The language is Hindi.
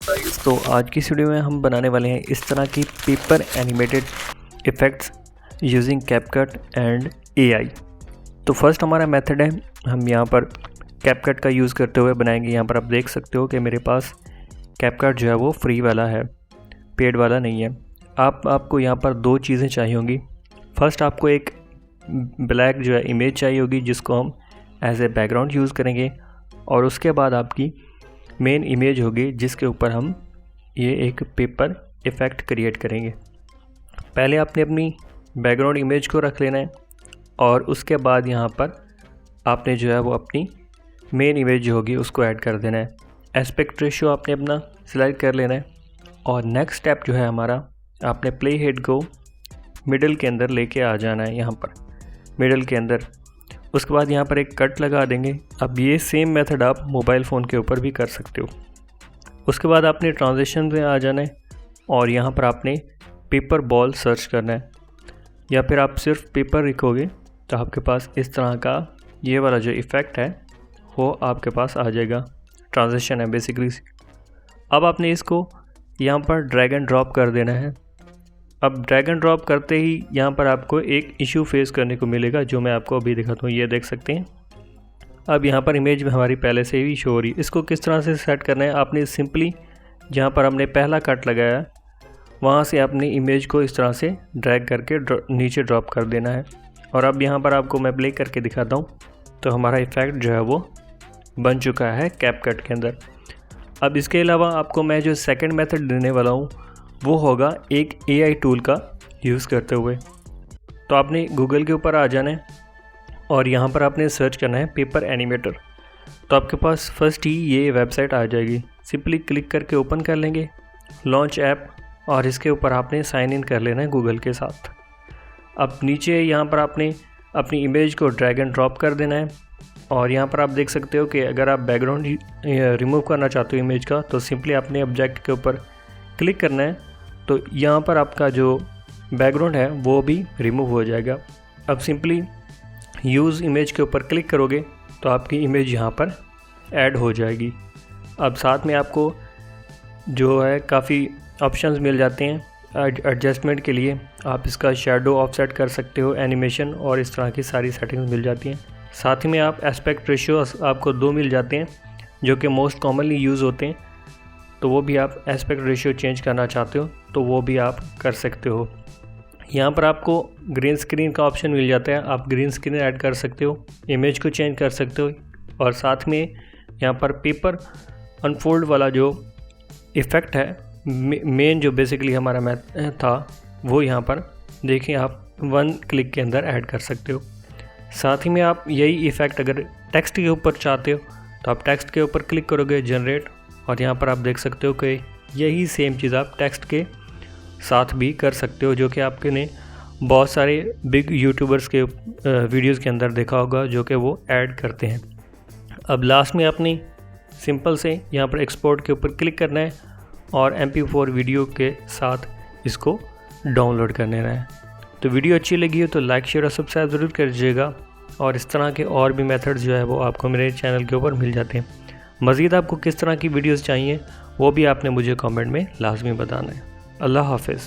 गाइस, तो आज की इस वीडियो में हम बनाने वाले हैं इस तरह की paper animated effects using CapCut and AI. तो फर्स्ट हमारा मेथड है, हम यहाँ पर कैपकट का यूज़ करते हुए बनाएंगे। यहाँ पर आप देख सकते हो कि मेरे पास कैपकट जो है वो फ्री वाला है, पेड वाला नहीं है। आपको यहाँ पर दो चीज़ें चाहिए होंगी। फर्स्ट आपको एक ब्लैक जो है इमेज चाहिए होगी जिसको हम एज ए बैकग्राउंड यूज़ करेंगे, और उसके बाद आपकी मेन इमेज होगी जिसके ऊपर हम ये एक पेपर इफ़ेक्ट क्रिएट करेंगे। पहले आपने अपनी बैकग्राउंड इमेज को रख लेना है और उसके बाद यहाँ पर आपने जो है वो अपनी मेन इमेज जो होगी उसको ऐड कर देना है। एस्पेक्ट रेशियो आपने अपना सिलेक्ट कर लेना है और नेक्स्ट स्टेप जो है हमारा, आपने प्ले हेड को मिडल के अंदर लेके आ जाना है, यहाँ पर मिडल के अंदर। उसके बाद यहाँ पर एक कट लगा देंगे। अब ये सेम मेथड आप मोबाइल फ़ोन के ऊपर भी कर सकते हो। उसके बाद आपने ट्रांजिशन में आ जाना है और यहाँ पर आपने पेपर बॉल सर्च करना है, या फिर आप सिर्फ पेपर लिखोगे तो आपके पास इस तरह का ये वाला जो इफ़ेक्ट है वो आपके पास आ जाएगा। ट्रांजिशन है बेसिकली। अब आपने इसको यहाँ पर ड्रैग एंड ड्रॉप कर देना है। अब ड्रैग एंड ड्रॉप करते ही यहाँ पर आपको एक इशू फेस करने को मिलेगा जो मैं आपको अभी दिखाता हूँ। ये देख सकते हैं। अब यहाँ पर इमेज में हमारी पहले से ही शो हो रही है। इसको किस तरह से सेट करना है, आपने सिंपली जहाँ पर हमने पहला कट लगाया वहाँ से आपने इमेज को इस तरह से ड्रैग करके नीचे ड्रॉप कर देना है। और अब यहाँ पर आपको मैं प्ले करके दिखाता हूँ। तो हमारा इफ़ेक्ट जो है वो बन चुका है कैपकट के अंदर। अब इसके अलावा आपको मैं जो सेकंड मेथड देने वाला हूँ वो होगा एक एआई टूल का यूज़ करते हुए। तो आपने गूगल के ऊपर आ जाना है और यहाँ पर आपने सर्च करना है पेपर एनिमेटर। तो आपके पास फर्स्ट ही ये वेबसाइट आ जाएगी। सिंपली क्लिक करके ओपन कर लेंगे लॉन्च ऐप, और इसके ऊपर आपने साइन इन कर लेना है गूगल के साथ। अब नीचे यहाँ पर आपने अपनी इमेज को ड्रैग एंड ड्रॉप कर देना है और यहाँ पर आप देख सकते हो कि अगर आप बैकग्राउंड रिमूव करना चाहते हो इमेज का, तो सिंपली अपने ऑब्जेक्ट के ऊपर क्लिक करना है। तो यहाँ पर आपका जो बैकग्राउंड है वो भी रिमूव हो जाएगा। अब सिंपली यूज़ इमेज के ऊपर क्लिक करोगे तो आपकी इमेज यहाँ पर ऐड हो जाएगी। अब साथ में आपको जो है काफ़ी ऑप्शंस मिल जाते हैं एडजस्टमेंट के लिए। आप इसका शैडो ऑफसेट कर सकते हो, एनिमेशन, और इस तरह की सारी सेटिंग्स मिल जाती हैं। साथ ही में आप एस्पेक्ट रेशियो आपको 2 मिल जाते हैं जो कि मोस्ट कॉमनली यूज़ होते हैं। तो वो भी आप एस्पेक्ट रेशियो चेंज करना चाहते हो तो वो भी आप कर सकते हो। यहाँ पर आपको ग्रीन स्क्रीन का ऑप्शन मिल जाता है। आप ग्रीन स्क्रीन ऐड कर सकते हो, इमेज को चेंज कर सकते हो, और साथ में यहाँ पर पेपर अनफोल्ड वाला जो इफ़ेक्ट है मेन जो बेसिकली हमारा मैथ था वो यहाँ पर देखिए आप 1 क्लिक के अंदर ऐड कर सकते हो। साथ ही में आप यही इफ़ेक्ट अगर टेक्स्ट के ऊपर चाहते हो तो आप टेक्स्ट के ऊपर क्लिक करोगे जनरेट, और यहाँ पर आप देख सकते हो कि यही सेम चीज़ आप टेक्स्ट के साथ भी कर सकते हो, जो कि आपके ने बहुत सारे बिग यूट्यूबर्स के वीडियोस के अंदर देखा होगा जो कि वो ऐड करते हैं। अब लास्ट में आपने सिंपल से यहाँ पर एक्सपोर्ट के ऊपर क्लिक करना है और MP4 वीडियो के साथ इसको डाउनलोड कर लेना है। तो वीडियो अच्छी लगी हो तो लाइक, शेयर और सब्सक्राइब ज़रूर कर दीजिएगा, और इस तरह के और भी मेथड्स जो है वो आपको मेरे चैनल के ऊपर मिल जाते हैं। मज़ीद आपको किस तरह की वीडियोस चाहिए वो भी आपने मुझे कमेंट में लाजमी बताना है। अल्लाह हाफ़िज़।